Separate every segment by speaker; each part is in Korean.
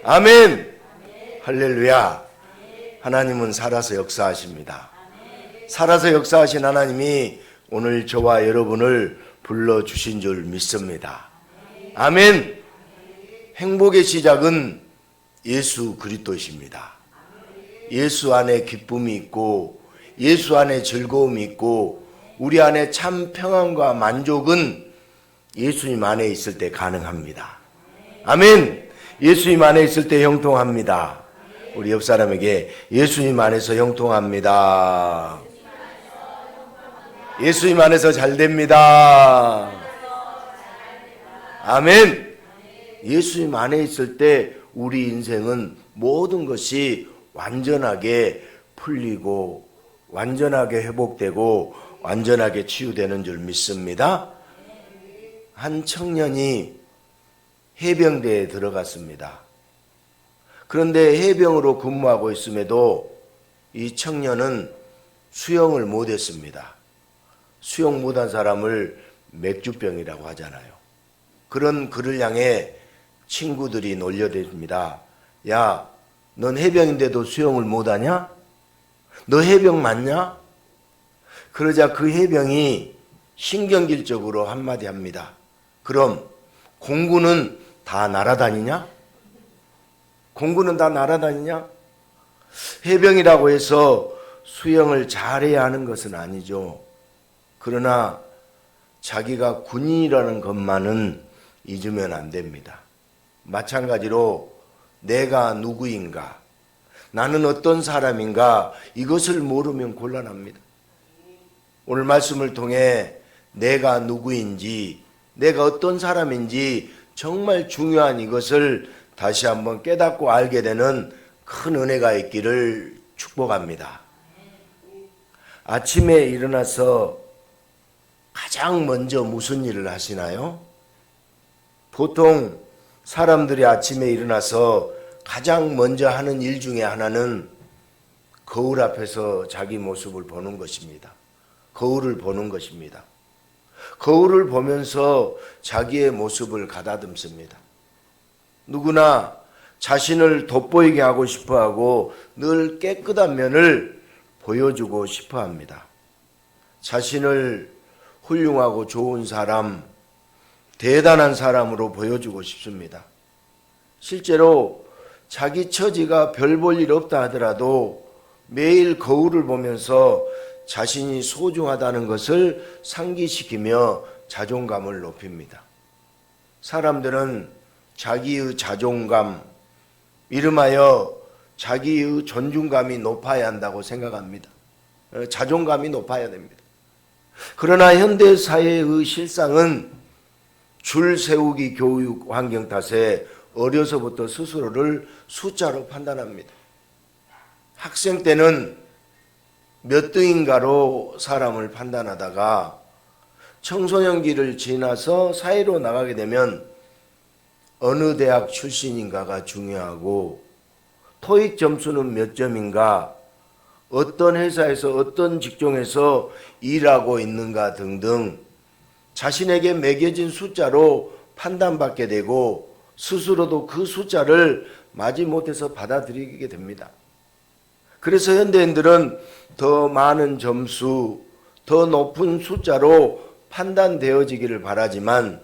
Speaker 1: 아멘. 할렐루야. 하나님은 살아서 역사하십니다. 살아서 역사하신 하나님이 오늘 저와 여러분을 불러주신 줄 믿습니다. 아멘. 행복의 시작은 예수 그리스도이십니다. 예수 안에 기쁨이 있고 예수 안에 즐거움이 있고 우리 안에 참 평안과 만족은 예수님 안에 있을 때 가능합니다. 아멘. 예수님 안에 있을 때 형통합니다. 우리 옆 사람에게 예수님 안에서 형통합니다. 예수님 안에서 잘 됩니다. 아멘. 예수님 안에 있을 때 우리 인생은 모든 것이 완전하게 풀리고 완전하게 회복되고 완전하게 치유되는 줄 믿습니다. 한 청년이 해병대에 들어갔습니다. 그런데 해병으로 근무하고 있음에도 이 청년은 수영을 못했습니다. 수영 못한 사람을 맥주병이라고 하잖아요. 그런 그를 향해 친구들이 놀려댑니다. 야, 넌 해병인데도 수영을 못하냐? 너 해병 맞냐? 그러자 그 해병이 신경질적으로 한마디 합니다. 그럼 공군은 다 날아다니냐? 공군은 다 날아다니냐? 해병이라고 해서 수영을 잘해야 하는 것은 아니죠. 그러나 자기가 군인이라는 것만은 잊으면 안 됩니다. 마찬가지로 내가 누구인가, 나는 어떤 사람인가 이것을 모르면 곤란합니다. 오늘 말씀을 통해 내가 누구인지, 내가 어떤 사람인지 정말 중요한 이것을 다시 한번 깨닫고 알게 되는 큰 은혜가 있기를 축복합니다. 아침에 일어나서 가장 먼저 무슨 일을 하시나요? 보통 사람들이 아침에 일어나서 가장 먼저 하는 일 중에 하나는 거울 앞에서 자기 모습을 보는 것입니다. 거울을 보는 것입니다. 거울을 보면서 자기의 모습을 가다듬습니다. 누구나 자신을 돋보이게 하고 싶어하고 늘 깨끗한 면을 보여주고 싶어합니다. 자신을 훌륭하고 좋은 사람, 대단한 사람으로 보여주고 싶습니다. 실제로 자기 처지가 별 볼 일 없다 하더라도 매일 거울을 보면서 자신이 소중하다는 것을 상기시키며 자존감을 높입니다. 사람들은 자기의 자존감, 이름하여 자기의 존중감이 높아야 한다고 생각합니다. 자존감이 높아야 됩니다. 그러나 현대사회의 실상은 줄 세우기 교육 환경 탓에 어려서부터 스스로를 숫자로 판단합니다. 학생 때는 몇 등인가로 사람을 판단하다가 청소년기를 지나서 사회로 나가게 되면 어느 대학 출신인가가 중요하고 토익 점수는 몇 점인가, 어떤 회사에서 어떤 직종에서 일하고 있는가 등등 자신에게 매겨진 숫자로 판단받게 되고 스스로도 그 숫자를 마지못해서 받아들이게 됩니다. 그래서 현대인들은 더 많은 점수, 더 높은 숫자로 판단되어지기를 바라지만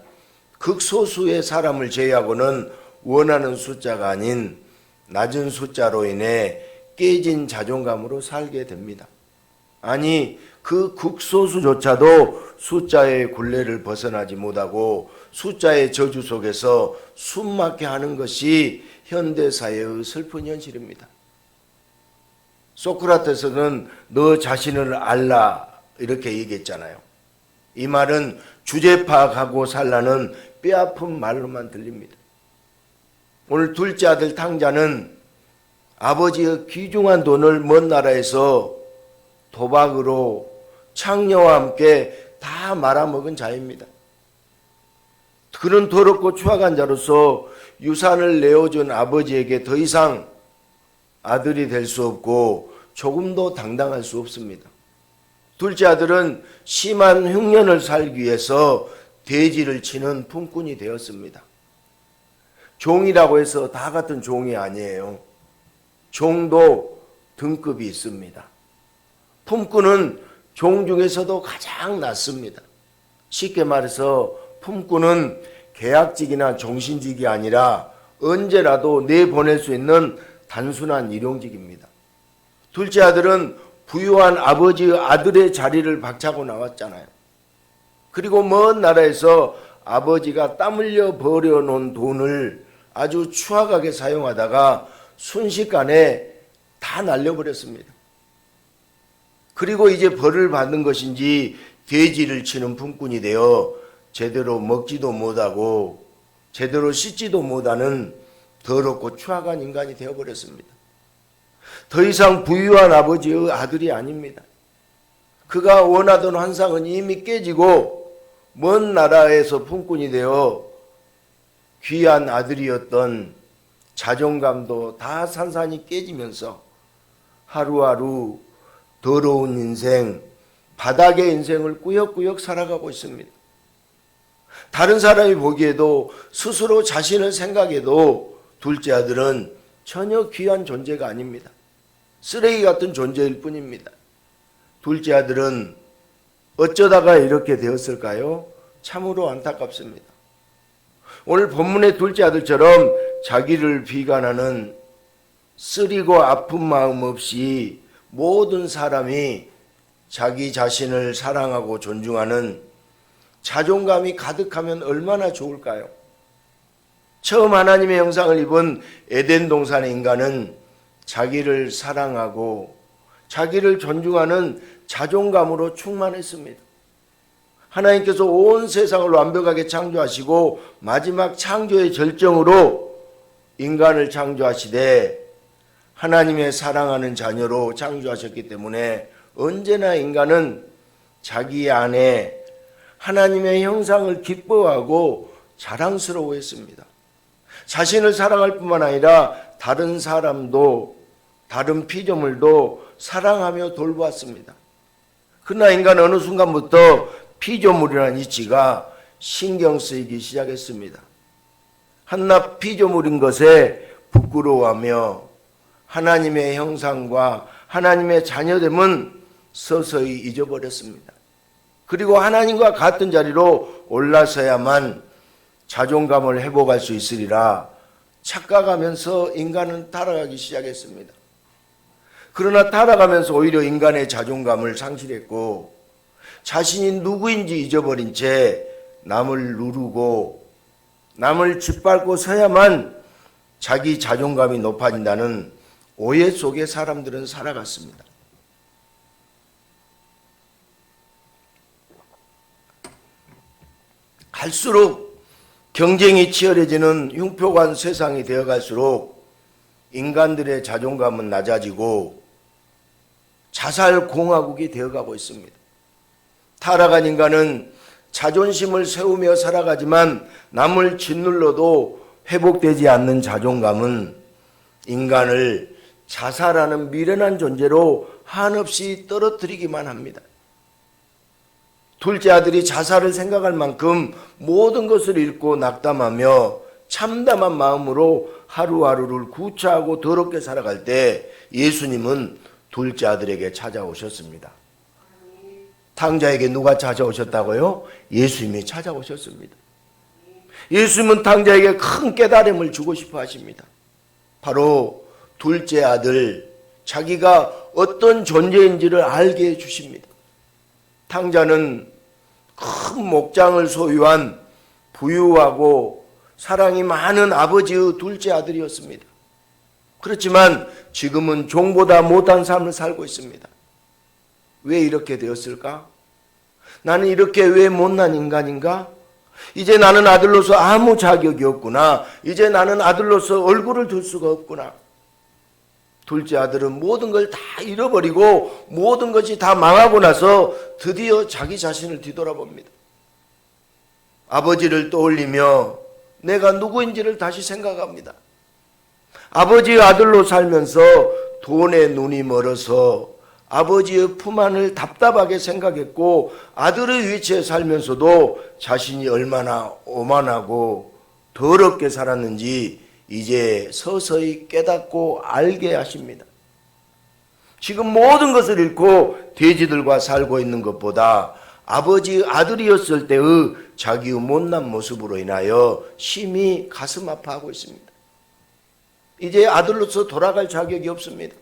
Speaker 1: 극소수의 사람을 제외하고는 원하는 숫자가 아닌 낮은 숫자로 인해 깨진 자존감으로 살게 됩니다. 아니, 그 극소수조차도 숫자의 굴레를 벗어나지 못하고 숫자의 저주 속에서 숨막게 하는 것이 현대사회의 슬픈 현실입니다. 소크라테스는 너 자신을 알라 이렇게 얘기했잖아요. 이 말은 주제 파악하고 살라는 뼈아픈 말로만 들립니다. 오늘 둘째 아들 탕자는 아버지의 귀중한 돈을 먼 나라에서 도박으로 창녀와 함께 다 말아먹은 자입니다. 그는 더럽고 추악한 자로서 유산을 내어준 아버지에게 더 이상 아들이 될 수 없고 조금도 당당할 수 없습니다. 둘째 아들은 심한 흉년을 살기 위해서 돼지를 치는 품꾼이 되었습니다. 종이라고 해서 다 같은 종이 아니에요. 종도 등급이 있습니다. 품꾼은 종 중에서도 가장 낮습니다. 쉽게 말해서 품꾼은 계약직이나 종신직이 아니라 언제라도 내보낼 수 있는 단순한 일용직입니다. 둘째 아들은 부유한 아버지의 아들의 자리를 박차고 나왔잖아요. 그리고 먼 나라에서 아버지가 땀 흘려 벌여놓은 돈을 아주 추악하게 사용하다가 순식간에 다 날려버렸습니다. 그리고 이제 벌을 받는 것인지 돼지를 치는 품꾼이 되어 제대로 먹지도 못하고 제대로 씻지도 못하는 더럽고 추악한 인간이 되어버렸습니다. 더 이상 부유한 아버지의 아들이 아닙니다. 그가 원하던 환상은 이미 깨지고 먼 나라에서 품꾼이 되어 귀한 아들이었던 자존감도 다 산산이 깨지면서 하루하루 더러운 인생, 바닥의 인생을 꾸역꾸역 살아가고 있습니다. 다른 사람이 보기에도 스스로 자신을 생각해도 둘째 아들은 전혀 귀한 존재가 아닙니다. 쓰레기 같은 존재일 뿐입니다. 둘째 아들은 어쩌다가 이렇게 되었을까요? 참으로 안타깝습니다. 오늘 본문의 둘째 아들처럼 자기를 비관하는 쓰리고 아픈 마음 없이 모든 사람이 자기 자신을 사랑하고 존중하는 자존감이 가득하면 얼마나 좋을까요? 처음 하나님의 형상을 입은 에덴 동산의 인간은 자기를 사랑하고 자기를 존중하는 자존감으로 충만했습니다. 하나님께서 온 세상을 완벽하게 창조하시고 마지막 창조의 절정으로 인간을 창조하시되 하나님의 사랑하는 자녀로 창조하셨기 때문에 언제나 인간은 자기 안에 하나님의 형상을 기뻐하고 자랑스러워했습니다. 자신을 사랑할 뿐만 아니라 다른 사람도 다른 피조물도 사랑하며 돌보았습니다. 그러나 인간은 어느 순간부터 피조물이라는 이치가 신경 쓰이기 시작했습니다. 한낱 피조물인 것에 부끄러워하며 하나님의 형상과 하나님의 자녀됨은 서서히 잊어버렸습니다. 그리고 하나님과 같은 자리로 올라서야만 자존감을 회복할 수 있으리라 착각하면서 인간은 타락하기 시작했습니다. 그러나 타락하면서 오히려 인간의 자존감을 상실했고 자신이 누구인지 잊어버린 채 남을 누르고 남을 짓밟고 서야만 자기 자존감이 높아진다는 오해 속에 사람들은 살아갔습니다. 갈수록 경쟁이 치열해지는 흉표관 세상이 되어갈수록 인간들의 자존감은 낮아지고 자살공화국이 되어가고 있습니다. 타락한 인간은 자존심을 세우며 살아가지만 남을 짓눌러도 회복되지 않는 자존감은 인간을 자살하는 미련한 존재로 한없이 떨어뜨리기만 합니다. 둘째 아들이 자살을 생각할 만큼 모든 것을 잃고 낙담하며 참담한 마음으로 하루하루를 구차하고 더럽게 살아갈 때 예수님은 둘째 아들에게 찾아오셨습니다. 탕자에게 누가 찾아오셨다고요? 예수님이 찾아오셨습니다. 예수님은 탕자에게 큰 깨달음을 주고 싶어 하십니다. 바로 둘째 아들, 자기가 어떤 존재인지를 알게 해주십니다. 탕자는 큰 목장을 소유한 부유하고 사랑이 많은 아버지의 둘째 아들이었습니다. 그렇지만 지금은 종보다 못한 삶을 살고 있습니다. 왜 이렇게 되었을까? 나는 이렇게 왜 못난 인간인가? 이제 나는 아들로서 아무 자격이 없구나. 이제 나는 아들로서 얼굴을 들 수가 없구나. 둘째 아들은 모든 걸 다 잃어버리고 모든 것이 다 망하고 나서 드디어 자기 자신을 뒤돌아봅니다. 아버지를 떠올리며 내가 누구인지를 다시 생각합니다. 아버지의 아들로 살면서 돈에 눈이 멀어서 아버지의 품 안을 답답하게 생각했고 아들의 위치에 살면서도 자신이 얼마나 오만하고 더럽게 살았는지 이제 서서히 깨닫고 알게 하십니다. 지금 모든 것을 잃고 돼지들과 살고 있는 것보다 아버지의 아들이었을 때의 자기의 못난 모습으로 인하여 심히 가슴 아파하고 있습니다. 이제 아들로서 돌아갈 자격이 없습니다.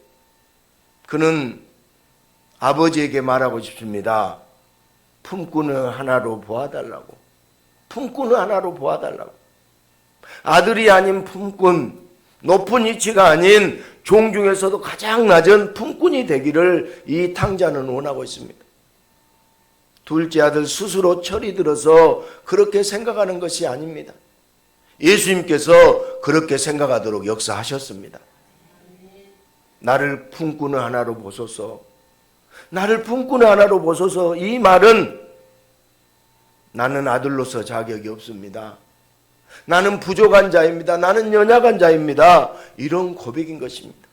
Speaker 1: 그는 아버지에게 말하고 싶습니다. 품꾼을 하나로 보아달라고. 품꾼을 하나로 보아달라고. 아들이 아닌 품꾼, 높은 위치가 아닌 종 중에서도 가장 낮은 품꾼이 되기를 이 탕자는 원하고 있습니다. 둘째 아들 스스로 철이 들어서 그렇게 생각하는 것이 아닙니다. 예수님께서 그렇게 생각하도록 역사하셨습니다. 나를 품꾼을 하나로 보소서. 나를 품꾼을 하나로 보소서. 이 말은 나는 아들로서 자격이 없습니다. 나는 부족한 자입니다. 나는 연약한 자입니다. 이런 고백인 것입니다.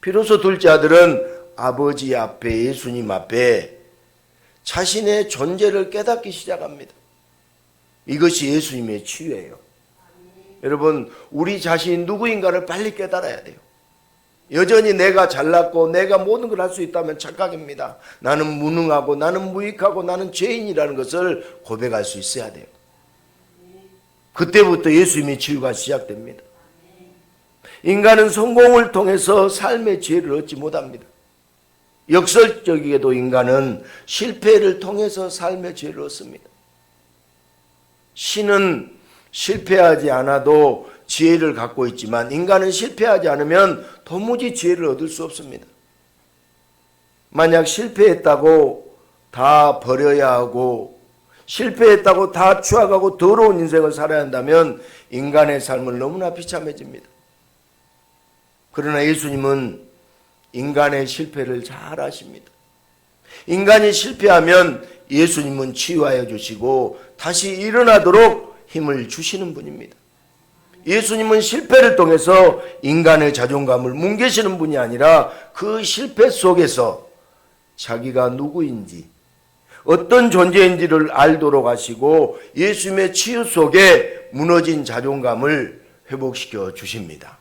Speaker 1: 비로소 둘째 아들은 아버지 앞에, 예수님 앞에 자신의 존재를 깨닫기 시작합니다. 이것이 예수님의 치유예요. 여러분, 우리 자신이 누구인가를 빨리 깨달아야 돼요. 여전히 내가 잘났고 내가 모든 걸 할 수 있다면 착각입니다. 나는 무능하고 나는 무익하고 나는 죄인이라는 것을 고백할 수 있어야 돼요. 그때부터 예수님의 치유가 시작됩니다. 인간은 성공을 통해서 삶의 지혜를 얻지 못합니다. 역설적이게도 인간은 실패를 통해서 삶의 지혜를 얻습니다. 신은 실패하지 않아도 지혜를 갖고 있지만 인간은 실패하지 않으면 도무지 지혜를 얻을 수 없습니다. 만약 실패했다고 다 버려야 하고 실패했다고 다 추악하고 더러운 인생을 살아야 한다면 인간의 삶은 너무나 비참해집니다. 그러나 예수님은 인간의 실패를 잘 아십니다. 인간이 실패하면 예수님은 치유하여 주시고 다시 일어나도록 힘을 주시는 분입니다. 예수님은 실패를 통해서 인간의 자존감을 뭉개시는 분이 아니라 그 실패 속에서 자기가 누구인지 어떤 존재인지를 알도록 하시고 예수님의 치유 속에 무너진 자존감을 회복시켜 주십니다.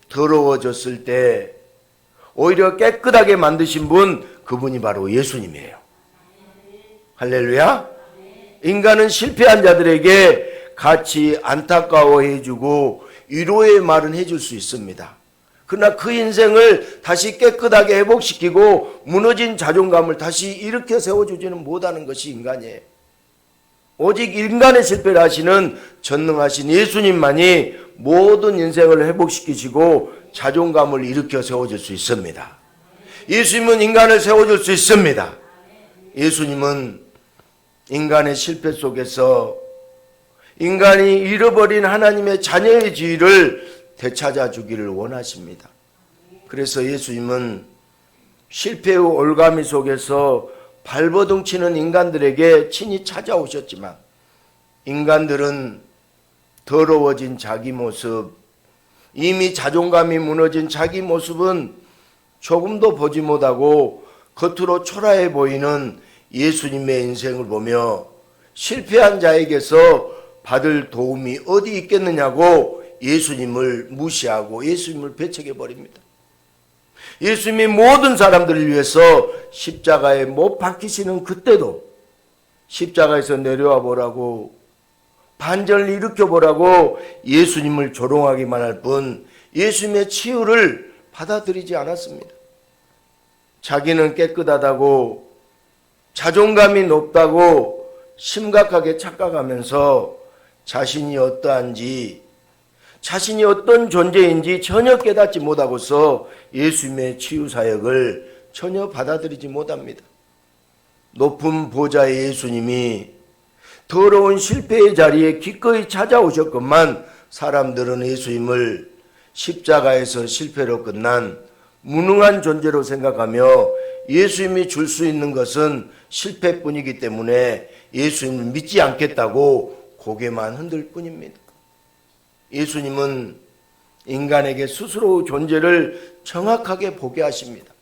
Speaker 1: 더러워졌을 때 오히려 깨끗하게 만드신 분, 그분이 바로 예수님이에요. 할렐루야. 인간은 실패한 자들에게 같이 안타까워해주고 위로의 말은 해줄 수 있습니다. 그러나 그 인생을 다시 깨끗하게 회복시키고 무너진 자존감을 다시 일으켜 세워주지는 못하는 것이 인간이에요. 오직 인간의 실패를 하시는 전능하신 예수님만이 모든 인생을 회복시키시고 자존감을 일으켜 세워줄 수 있습니다. 예수님은 인간을 세워줄 수 있습니다. 예수님은 인간의 실패 속에서 인간이 잃어버린 하나님의 자녀의 지위를 되찾아 주기를 원하십니다. 그래서 예수님은 실패의 올가미 속에서 발버둥 치는 인간들에게 친히 찾아오셨지만 인간들은 더러워진 자기 모습, 이미 자존감이 무너진 자기 모습은 조금도 보지 못하고 겉으로 초라해 보이는 예수님의 인생을 보며 실패한 자에게서 받을 도움이 어디 있겠느냐고 예수님을 무시하고 예수님을 배척해버립니다. 예수님이 모든 사람들을 위해서 십자가에 못 박히시는 그때도 십자가에서 내려와 보라고 반전을 일으켜 보라고 예수님을 조롱하기만 할 뿐 예수님의 치유를 받아들이지 않았습니다. 자기는 깨끗하다고 자존감이 높다고 심각하게 착각하면서 자신이 어떠한지 자신이 어떤 존재인지 전혀 깨닫지 못하고서 예수님의 치유 사역을 전혀 받아들이지 못합니다. 높은 보좌의 예수님이 더러운 실패의 자리에 기꺼이 찾아오셨건만 사람들은 예수님을 십자가에서 실패로 끝난 무능한 존재로 생각하며 예수님이 줄 수 있는 것은 실패뿐이기 때문에 예수님을 믿지 않겠다고 고개만 흔들 뿐입니다. 예수님은 인간에게 스스로 존재를 정확하게 보게 하십니다.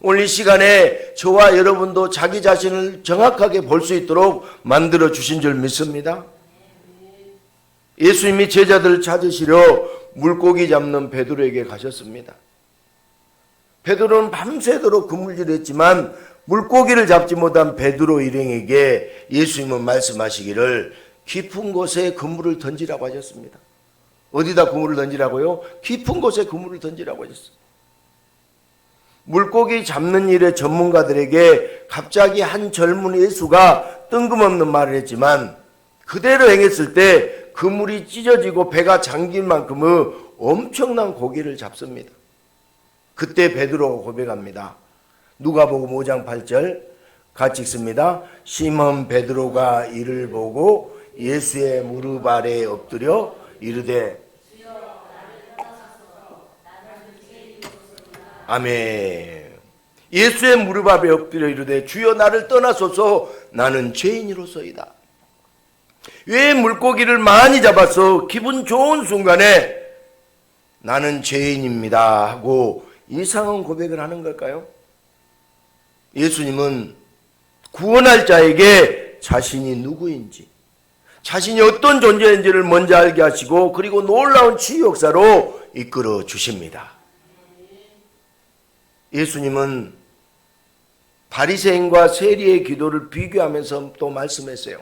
Speaker 1: 오늘 이 시간에 저와 여러분도 자기 자신을 정확하게 볼 수 있도록 만들어 주신 줄 믿습니다. 예수님이 제자들을 찾으시려 물고기 잡는 베드로에게 가셨습니다. 베드로는 밤새도록 그물질했지만 물고기를 잡지 못한 베드로 일행에게 예수님은 말씀하시기를 깊은 곳에 그물을 던지라고 하셨습니다. 어디다 그물을 던지라고요? 깊은 곳에 그물을 던지라고 하셨습니다. 물고기 잡는 일의 전문가들에게 갑자기 한 젊은 예수가 뜬금없는 말을 했지만 그대로 행했을 때 그물이 찢어지고 배가 잠길 만큼의 엄청난 고기를 잡습니다. 그때 베드로가 고백합니다. 누가복음 5장 8절 같이 읽습니다. 시몬 베드로가 이를 보고 예수의 무릎 아래에 엎드려 이르되 아멘. 예수의 무릎 앞에 엎드려 이르되 주여 나를 떠나소서 나는 죄인이로소이다. 왜 물고기를 많이 잡아서 기분 좋은 순간에 나는 죄인입니다 하고 이상한 고백을 하는 걸까요? 예수님은 구원할 자에게 자신이 누구인지, 자신이 어떤 존재인지를 먼저 알게 하시고 그리고 놀라운 치유 역사로 이끌어 주십니다. 예수님은 바리새인과 세리의 기도를 비교하면서 또 말씀했어요.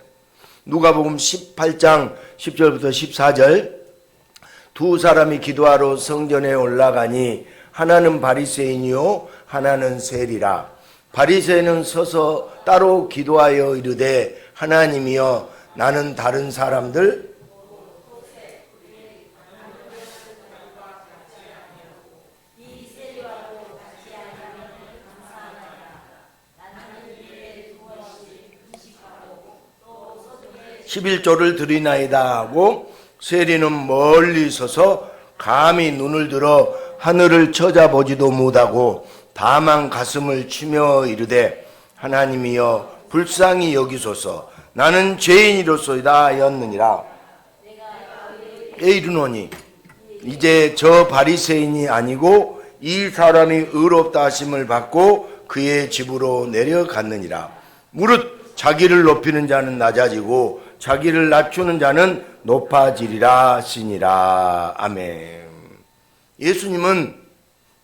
Speaker 1: 누가복음 18장 10절부터 14절 두 사람이 기도하러 성전에 올라가니 하나는 바리새인이요 하나는 세리라. 바리새인은 서서 따로 기도하여 이르되 하나님이여 나는 다른 사람들 (11조를) 드리나이다 하고 세리는 멀리 서서 감히 눈을 들어 하늘을 쳐다보지도 못하고 다만 가슴을 치며 이르되 하나님이여 불쌍히 여기소서 나는 죄인이로소이다 하였느니라. 이르노니 이제 저 바리새인이 아니고 이 사람이 의롭다 하심을 받고 그의 집으로 내려갔느니라. 무릇 자기를 높이는 자는 낮아지고 자기를 낮추는 자는 높아지리라 하시니라. 아멘. 예수님은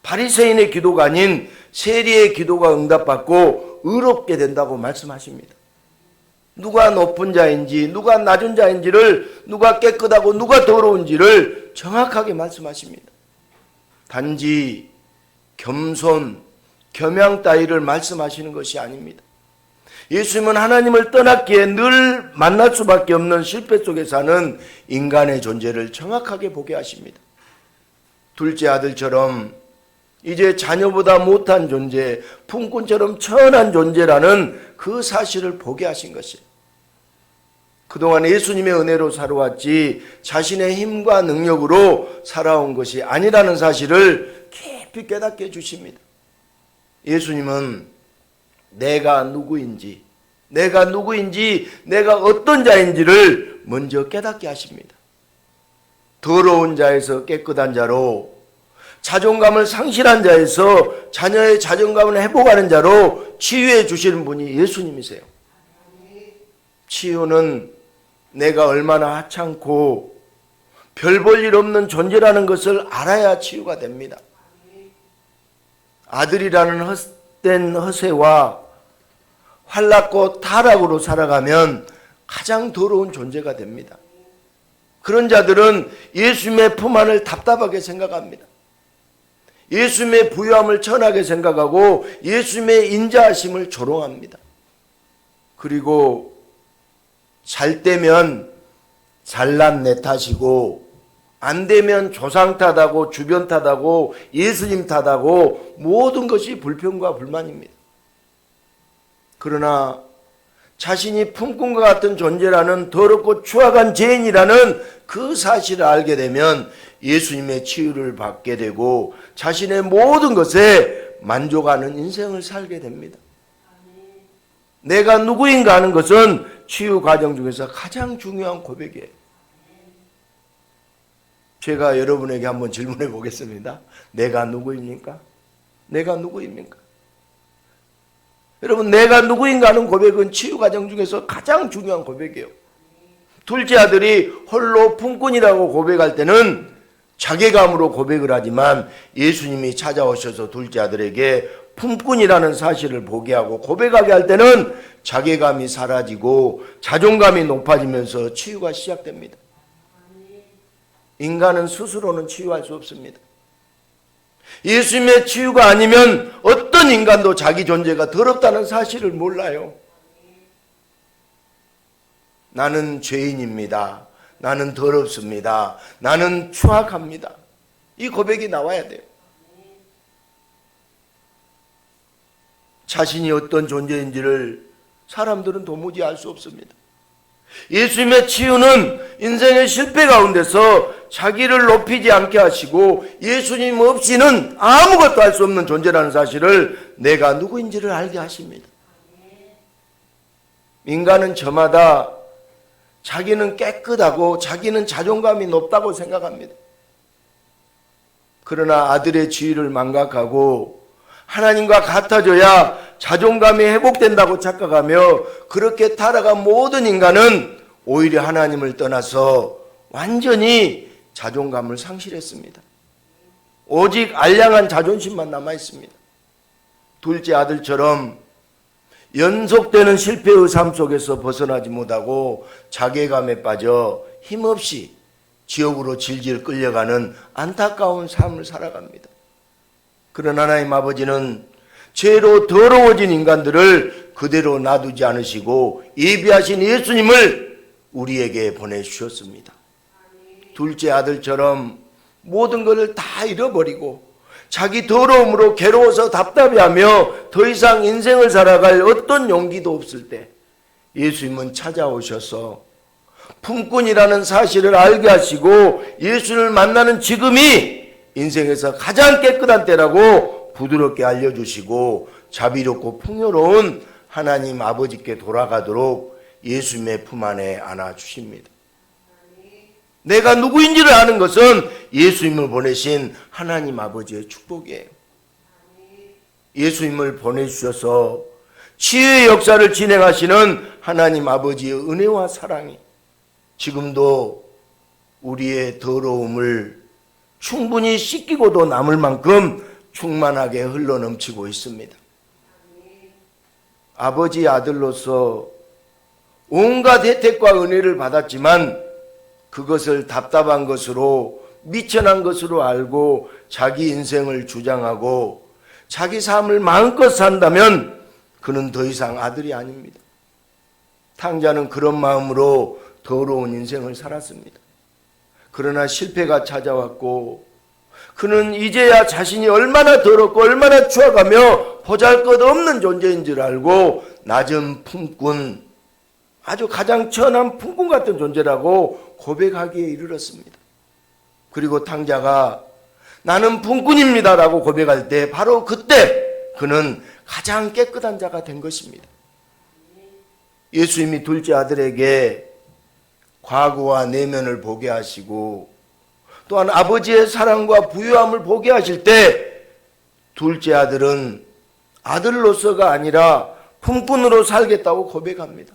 Speaker 1: 바리새인의 기도가 아닌 세리의 기도가 응답받고 의롭게 된다고 말씀하십니다. 누가 높은 자인지 누가 낮은 자인지를, 누가 깨끗하고 누가 더러운지를 정확하게 말씀하십니다. 단지 겸손, 겸양 따위를 말씀하시는 것이 아닙니다. 예수님은 하나님을 떠났기에 늘 만날 수밖에 없는 실패 속에 사는 인간의 존재를 정확하게 보게 하십니다. 둘째 아들처럼 이제 자녀보다 못한 존재, 품꾼처럼 천한 존재라는 그 사실을 보게 하신 것이에요. 그동안 예수님의 은혜로 살아왔지 자신의 힘과 능력으로 살아온 것이 아니라는 사실을 깊이 깨닫게 해주십니다. 예수님은 내가 누구인지, 내가 어떤 자인지를 먼저 깨닫게 하십니다. 더러운 자에서 깨끗한 자로, 자존감을 상실한 자에서 자녀의 자존감을 회복하는 자로 치유해 주시는 분이 예수님이세요. 치유는 내가 얼마나 하찮고 별 볼 일 없는 존재라는 것을 알아야 치유가 됩니다. 아들이라는 헛된 허세와 환락과 타락으로 살아가면 가장 더러운 존재가 됩니다. 그런 자들은 예수님의 품 안을 답답하게 생각합니다. 예수님의 부유함을 천하게 생각하고 예수님의 인자하심을 조롱합니다. 그리고 잘 되면 잘난 내 탓이고 안 되면 조상 탓하고 주변 탓하고 예수님 탓하고 모든 것이 불평과 불만입니다. 그러나 자신이 품꾼과 같은 존재라는 더럽고 추악한 죄인이라는 그 사실을 알게 되면 예수님의 치유를 받게 되고 자신의 모든 것에 만족하는 인생을 살게 됩니다. 내가 누구인가 하는 것은 치유 과정 중에서 가장 중요한 고백이에요. 제가 여러분에게 한번 질문해 보겠습니다. 내가 누구입니까? 내가 누구입니까? 여러분, 내가 누구인가 하는 고백은 치유 과정 중에서 가장 중요한 고백이에요. 둘째 아들이 홀로 품꾼이라고 고백할 때는 자괴감으로 고백을 하지만 예수님이 찾아오셔서 둘째 아들에게 품꾼이라는 사실을 보게 하고 고백하게 할 때는 자괴감이 사라지고 자존감이 높아지면서 치유가 시작됩니다. 인간은 스스로는 치유할 수 없습니다. 예수님의 치유가 아니면 어떤 인간도 자기 존재가 더럽다는 사실을 몰라요. 나는 죄인입니다. 나는 더럽습니다. 나는 추악합니다. 이 고백이 나와야 돼요. 자신이 어떤 존재인지를 사람들은 도무지 알 수 없습니다. 예수님의 치유는 인생의 실패 가운데서 자기를 높이지 않게 하시고 예수님 없이는 아무것도 할 수 없는 존재라는 사실을 내가 누구인지를 알게 하십니다. 인간은 저마다 자기는 깨끗하고 자기는 자존감이 높다고 생각합니다. 그러나 아들의 지위를 망각하고 하나님과 같아져야 자존감이 회복된다고 착각하며 그렇게 타락한 모든 인간은 오히려 하나님을 떠나서 완전히 자존감을 상실했습니다. 오직 알량한 자존심만 남아있습니다. 둘째 아들처럼 연속되는 실패의 삶 속에서 벗어나지 못하고 자괴감에 빠져 힘없이 지옥으로 질질 끌려가는 안타까운 삶을 살아갑니다. 그러나 하나님 아버지는 죄로 더러워진 인간들을 그대로 놔두지 않으시고 예비하신 예수님을 우리에게 보내주셨습니다. 둘째 아들처럼 모든 것을 다 잃어버리고 자기 더러움으로 괴로워서 답답해하며 더 이상 인생을 살아갈 어떤 용기도 없을 때 예수님은 찾아오셔서 품꾼이라는 사실을 알게 하시고 예수를 만나는 지금이 인생에서 가장 깨끗한 때라고 부드럽게 알려주시고 자비롭고 풍요로운 하나님 아버지께 돌아가도록 예수님의 품 안에 안아주십니다. 내가 누구인지를 아는 것은 예수님을 보내신 하나님 아버지의 축복이에요. 예수님을 보내주셔서 치유의 역사를 진행하시는 하나님 아버지의 은혜와 사랑이 지금도 우리의 더러움을 충분히 씻기고도 남을 만큼 충만하게 흘러넘치고 있습니다. 아버지의 아들로서 온갖 혜택과 은혜를 받았지만 그것을 답답한 것으로 미천한 것으로 알고 자기 인생을 주장하고 자기 삶을 마음껏 산다면 그는 더 이상 아들이 아닙니다. 탕자는 그런 마음으로 더러운 인생을 살았습니다. 그러나 실패가 찾아왔고 그는 이제야 자신이 얼마나 더럽고 얼마나 추악하며 보잘것없는 존재인 줄 알고 낮은 품꾼, 아주 가장 천한 품꾼 같은 존재라고 고백하기에 이르렀습니다. 그리고 탕자가 나는 품꾼입니다 라고 고백할 때 바로 그때 그는 가장 깨끗한 자가 된 것입니다. 예수님이 둘째 아들에게 과거와 내면을 보게 하시고 또한 아버지의 사랑과 부유함을 보게 하실 때 둘째 아들은 아들로서가 아니라 품꾼으로 살겠다고 고백합니다.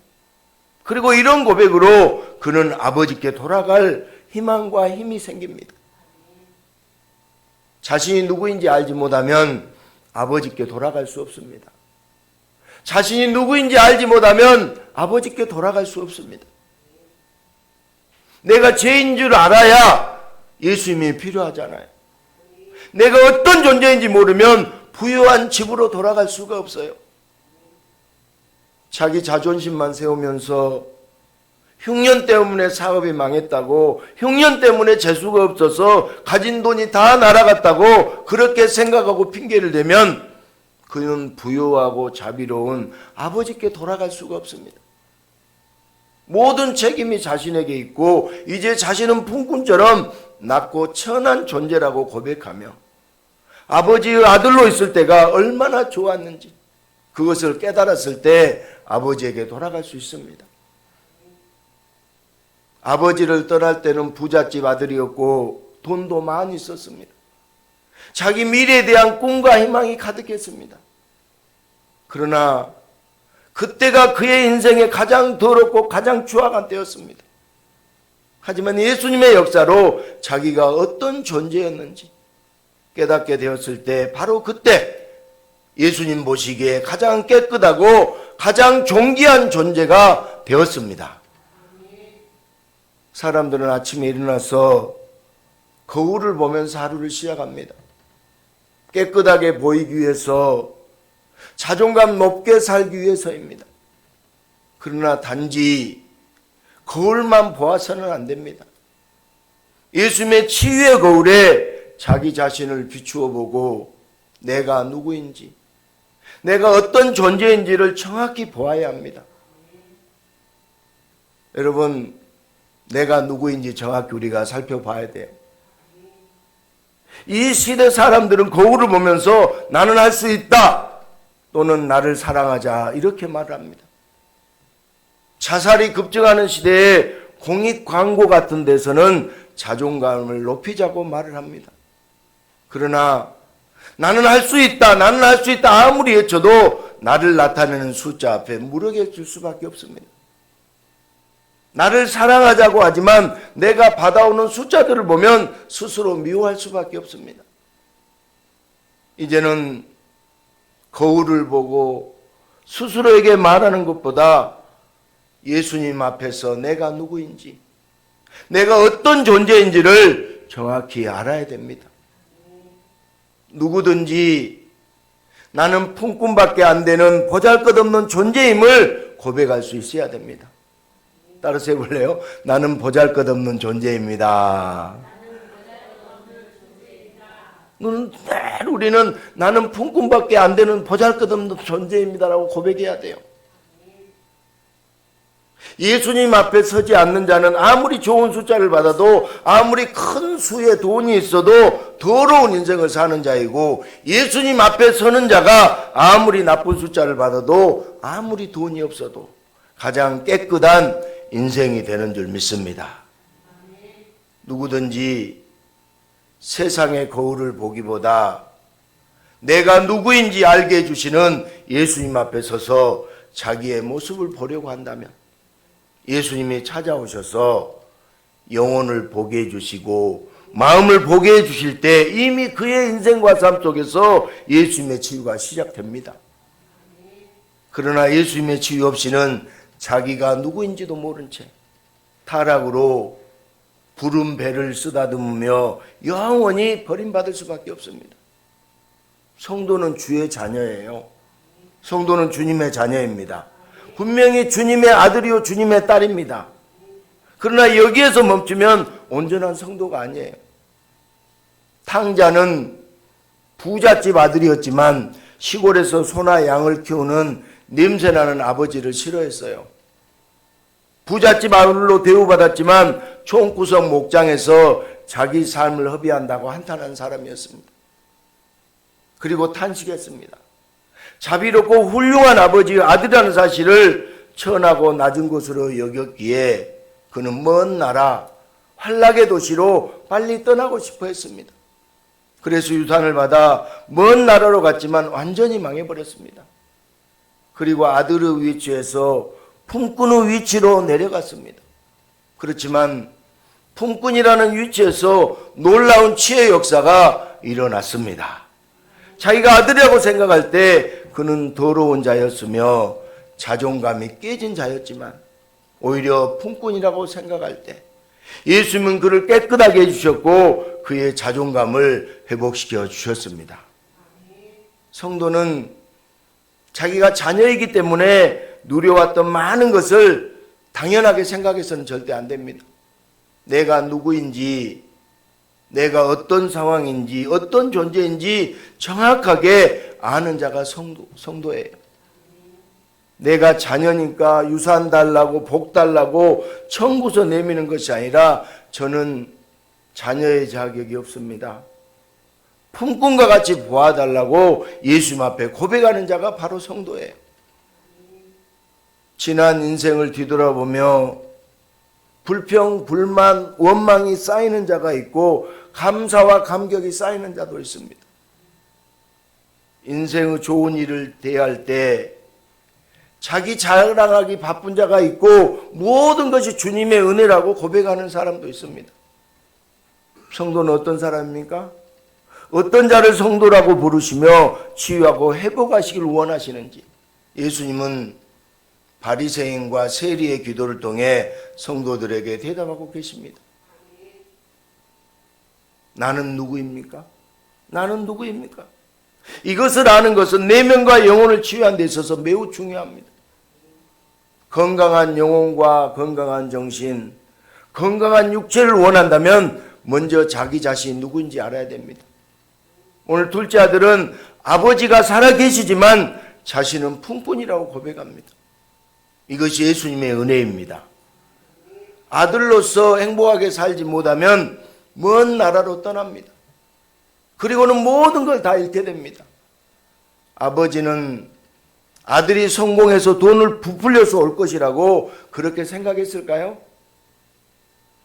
Speaker 1: 그리고 이런 고백으로 그는 아버지께 돌아갈 희망과 힘이 생깁니다. 자신이 누구인지 알지 못하면 아버지께 돌아갈 수 없습니다. 자신이 누구인지 알지 못하면 아버지께 돌아갈 수 없습니다. 내가 죄인 줄 알아야 예수님이 필요하잖아요. 내가 어떤 존재인지 모르면 부유한 집으로 돌아갈 수가 없어요. 자기 자존심만 세우면서 흉년 때문에 사업이 망했다고, 흉년 때문에 재수가 없어서 가진 돈이 다 날아갔다고 그렇게 생각하고 핑계를 대면 그는 부유하고 자비로운 아버지께 돌아갈 수가 없습니다. 모든 책임이 자신에게 있고 이제 자신은 품꾼처럼 낮고 천한 존재라고 고백하며 아버지의 아들로 있을 때가 얼마나 좋았는지 그것을 깨달았을 때 아버지에게 돌아갈 수 있습니다. 아버지를 떠날 때는 부잣집 아들이었고 돈도 많이 있었습니다. 자기 미래에 대한 꿈과 희망이 가득했습니다. 그러나 그때가 그의 인생에 가장 더럽고 가장 추악한 때였습니다. 하지만 예수님의 역사로 자기가 어떤 존재였는지 깨닫게 되었을 때 바로 그때 예수님 보시기에 가장 깨끗하고 가장 존귀한 존재가 되었습니다. 사람들은 아침에 일어나서 거울을 보면서 하루를 시작합니다. 깨끗하게 보이기 위해서, 자존감 높게 살기 위해서입니다. 그러나 단지 거울만 보아서는 안 됩니다. 예수님의 치유의 거울에 자기 자신을 비추어 보고 내가 누구인지, 내가 어떤 존재인지를 정확히 보아야 합니다. 여러분, 내가 누구인지 정확히 우리가 살펴봐야 돼요. 이 시대 사람들은 거울을 보면서 나는 할 수 있다 또는 나를 사랑하자 이렇게 말을 합니다. 자살이 급증하는 시대에 공익 광고 같은 데서는 자존감을 높이자고 말을 합니다. 그러나 나는 할 수 있다, 나는 할 수 있다 아무리 외쳐도 나를 나타내는 숫자 앞에 무력해질 수밖에 없습니다. 나를 사랑하자고 하지만 내가 받아오는 숫자들을 보면 스스로 미워할 수밖에 없습니다. 이제는 거울을 보고 스스로에게 말하는 것보다 예수님 앞에서 내가 누구인지, 내가 어떤 존재인지를 정확히 알아야 됩니다. 누구든지 나는 품꾼밖에 안 되는 보잘것없는 존재임을 고백할 수 있어야 됩니다. 따라서 해볼래요? 나는 보잘것없는 존재입니다. 우리는 나는 품꾼밖에 안 되는 보잘것없는 존재입니다라고 고백해야 돼요. 예수님 앞에 서지 않는 자는 아무리 좋은 숫자를 받아도, 아무리 큰 수의 돈이 있어도 더러운 인생을 사는 자이고, 예수님 앞에 서는 자가 아무리 나쁜 숫자를 받아도, 아무리 돈이 없어도 가장 깨끗한 인생이 되는 줄 믿습니다. 누구든지 세상의 거울을 보기보다 내가 누구인지 알게 해주시는 예수님 앞에 서서 자기의 모습을 보려고 한다면, 예수님이 찾아오셔서 영혼을 보게 해주시고 마음을 보게 해주실 때 이미 그의 인생과 삶 속에서 예수님의 치유가 시작됩니다. 그러나 예수님의 치유 없이는 자기가 누구인지도 모른 채 타락으로 부른 배를 쓰다듬으며 영원히 버림받을 수밖에 없습니다. 성도는 주의 자녀예요. 성도는 주님의 자녀입니다. 분명히 주님의 아들이요 주님의 딸입니다. 그러나 여기에서 멈추면 온전한 성도가 아니에요. 탕자는 부잣집 아들이었지만 시골에서 소나 양을 키우는 냄새나는 아버지를 싫어했어요. 부잣집 아들로 대우받았지만 총구석 목장에서 자기 삶을 허비한다고 한탄한 사람이었습니다. 그리고 탄식했습니다. 자비롭고 훌륭한 아버지의 아들이라는 사실을 천하고 낮은 것으로 여겼기에 그는 먼 나라 환락의 도시로 빨리 떠나고 싶어 했습니다. 그래서 유산을 받아 먼 나라로 갔지만 완전히 망해버렸습니다. 그리고 아들의 위치에서 품꾼의 위치로 내려갔습니다. 그렇지만 품꾼이라는 위치에서 놀라운 치유의 역사가 일어났습니다. 자기가 아들이라고 생각할 때 그는 더러운 자였으며 자존감이 깨진 자였지만 오히려 품꾼이라고 생각할 때 예수님은 그를 깨끗하게 해주셨고 그의 자존감을 회복시켜 주셨습니다. 성도는 자기가 자녀이기 때문에 누려왔던 많은 것을 당연하게 생각해서는 절대 안 됩니다. 내가 누구인지, 내가 어떤 상황인지, 어떤 존재인지 정확하게 아는 자가 성도예요. 내가 자녀니까 유산 달라고 복 달라고 청구서 내미는 것이 아니라 저는 자녀의 자격이 없습니다. 품꾼과 같이 보아달라고 예수님 앞에 고백하는 자가 바로 성도예요. 지난 인생을 뒤돌아보며 불평, 불만, 원망이 쌓이는 자가 있고 감사와 감격이 쌓이는 자도 있습니다. 인생의 좋은 일을 대할 때 자기 자랑하기 바쁜 자가 있고 모든 것이 주님의 은혜라고 고백하는 사람도 있습니다. 성도는 어떤 사람입니까? 어떤 자를 성도라고 부르시며 치유하고 회복하시길 원하시는지 예수님은 바리새인과 세리의 기도를 통해 성도들에게 대답하고 계십니다. 나는 누구입니까? 나는 누구입니까? 이것을 아는 것은 내면과 영혼을 치유하는 데 있어서 매우 중요합니다. 건강한 영혼과 건강한 정신, 건강한 육체를 원한다면 먼저 자기 자신이 누구인지 알아야 됩니다. 오늘 둘째 아들은 아버지가 살아계시지만 자신은 품꾼이라고 고백합니다. 이것이 예수님의 은혜입니다. 아들로서 행복하게 살지 못하면 먼 나라로 떠납니다. 그리고는 모든 걸 다 잃게 됩니다. 아버지는 아들이 성공해서 돈을 부풀려서 올 것이라고 그렇게 생각했을까요?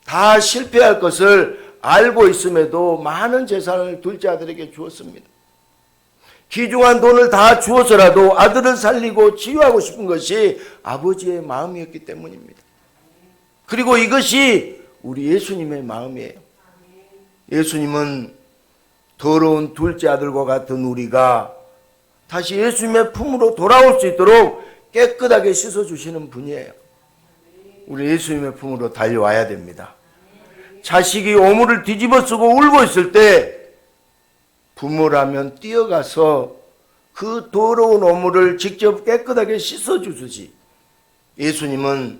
Speaker 1: 다 실패할 것을 알고 있음에도 많은 재산을 둘째 아들에게 주었습니다. 귀중한 돈을 다 주어서라도 아들을 살리고 치유하고 싶은 것이 아버지의 마음이었기 때문입니다. 그리고 이것이 우리 예수님의 마음이에요. 예수님은 더러운 둘째 아들과 같은 우리가 다시 예수님의 품으로 돌아올 수 있도록 깨끗하게 씻어주시는 분이에요. 우리 예수님의 품으로 달려와야 됩니다. 자식이 오물을 뒤집어 쓰고 울고 있을 때 부모라면 뛰어가서 그 더러운 오물을 직접 깨끗하게 씻어주듯이 예수님은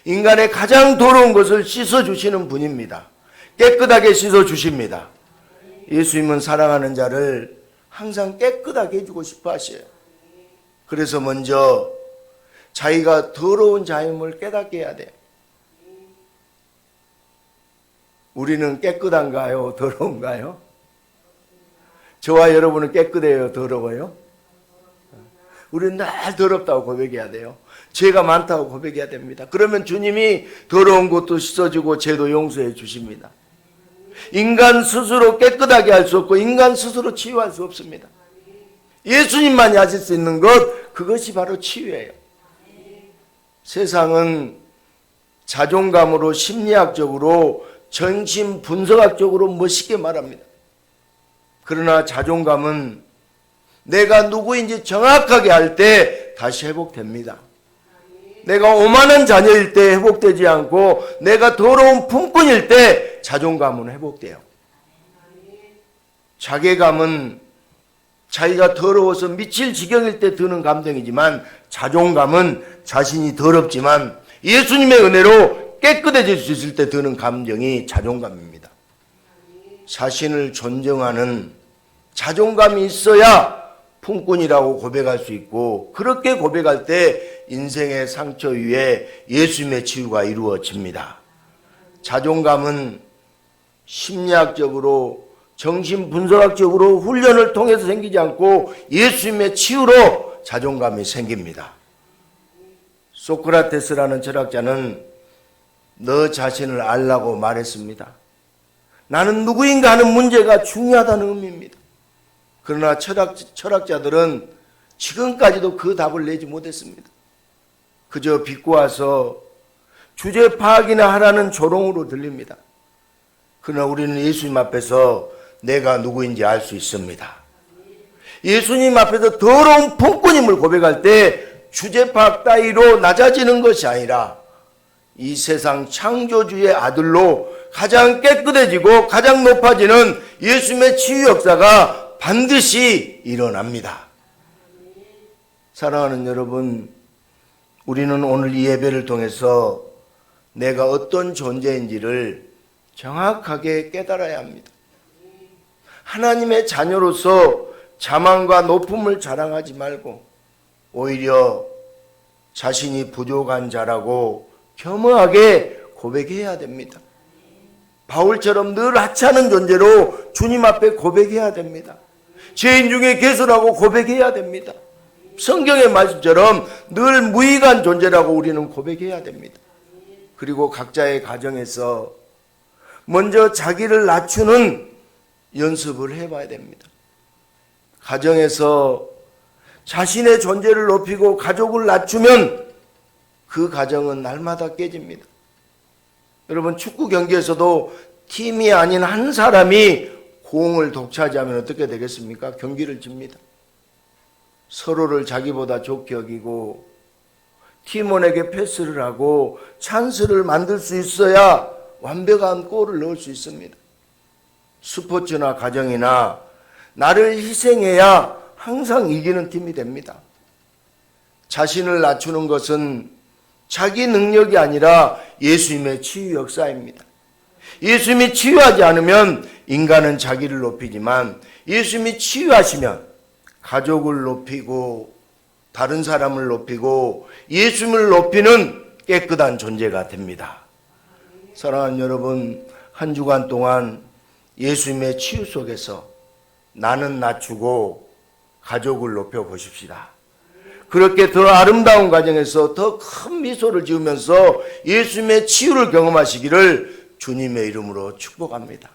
Speaker 1: 인간의 가장 더러운 것을 씻어주시는 분입니다. 깨끗하게 씻어주십니다. 예수님은 사랑하는 자를 항상 깨끗하게 해주고 싶어 하셔요. 그래서 먼저 자기가 더러운 자임을 깨닫게 해야 돼요. 우리는 깨끗한가요? 더러운가요? 저와 여러분은 깨끗해요? 더러워요? 우리는 늘 더럽다고 고백해야 돼요. 죄가 많다고 고백해야 됩니다. 그러면 주님이 더러운 것도 씻어주고 죄도 용서해 주십니다. 인간 스스로 깨끗하게 할 수 없고 인간 스스로 치유할 수 없습니다. 예수님만이 하실 수 있는 것, 그것이 바로 치유예요. 세상은 자존감으로 심리학적으로 정신 분석학적으로 멋있게 말합니다. 그러나 자존감은 내가 누구인지 정확하게 알 때 다시 회복됩니다. 내가 오만한 자녀일 때 회복되지 않고 내가 더러운 품꾼일 때 자존감은 회복돼요. 자괴감은 자기가 더러워서 미칠 지경일 때 드는 감정이지만 자존감은 자신이 더럽지만 예수님의 은혜로 깨끗해질 수 있을 때 드는 감정이 자존감입니다. 자신을 존경하는 자존감이 있어야 품꾼이라고 고백할 수 있고 그렇게 고백할 때 인생의 상처 위에 예수님의 치유가 이루어집니다. 자존감은 심리학적으로 정신분석학적으로 훈련을 통해서 생기지 않고 예수님의 치유로 자존감이 생깁니다. 소크라테스라는 철학자는 너 자신을 알라고 말했습니다. 나는 누구인가 하는 문제가 중요하다는 의미입니다. 그러나 철학자들은 지금까지도 그 답을 내지 못했습니다. 그저 비꼬아서 주제 파악이나 하라는 조롱으로 들립니다. 그러나 우리는 예수님 앞에서 내가 누구인지 알 수 있습니다. 예수님 앞에서 더러운 품꾼임을 고백할 때 주제 파악 따위로 낮아지는 것이 아니라 이 세상 창조주의 아들로 가장 깨끗해지고 가장 높아지는 예수님의 치유 역사가 반드시 일어납니다. 사랑하는 여러분, 우리는 오늘 이 예배를 통해서 내가 어떤 존재인지를 정확하게 깨달아야 합니다. 하나님의 자녀로서 자만과 높음을 자랑하지 말고 오히려 자신이 부족한 자라고 겸허하게 고백해야 됩니다. 바울처럼 늘 하찮은 존재로 주님 앞에 고백해야 됩니다. 죄인 중에 개수라고 고백해야 됩니다. 성경의 말씀처럼 늘 무익한 존재라고 우리는 고백해야 됩니다. 그리고 각자의 가정에서 먼저 자기를 낮추는 연습을 해봐야 됩니다. 가정에서 자신의 존재를 높이고 가족을 낮추면 그 가정은 날마다 깨집니다. 여러분, 축구 경기에서도 팀이 아닌 한 사람이 공을 독차지하면 어떻게 되겠습니까? 경기를 집니다. 서로를 자기보다 좋게 여기고 팀원에게 패스를 하고 찬스를 만들 수 있어야 완벽한 골을 넣을 수 있습니다. 스포츠나 가정이나 나를 희생해야 항상 이기는 팀이 됩니다. 자신을 낮추는 것은 자기 능력이 아니라 예수님의 치유 역사입니다. 예수님이 치유하지 않으면 인간은 자기를 높이지만 예수님이 치유하시면 가족을 높이고 다른 사람을 높이고 예수님을 높이는 깨끗한 존재가 됩니다. 사랑하는 여러분, 한 주간 동안 예수님의 치유 속에서 나는 낮추고 가족을 높여 보십시다. 그렇게 더 아름다운 가정에서 더 큰 미소를 지으면서 예수님의 치유를 경험하시기를 주님의 이름으로 축복합니다.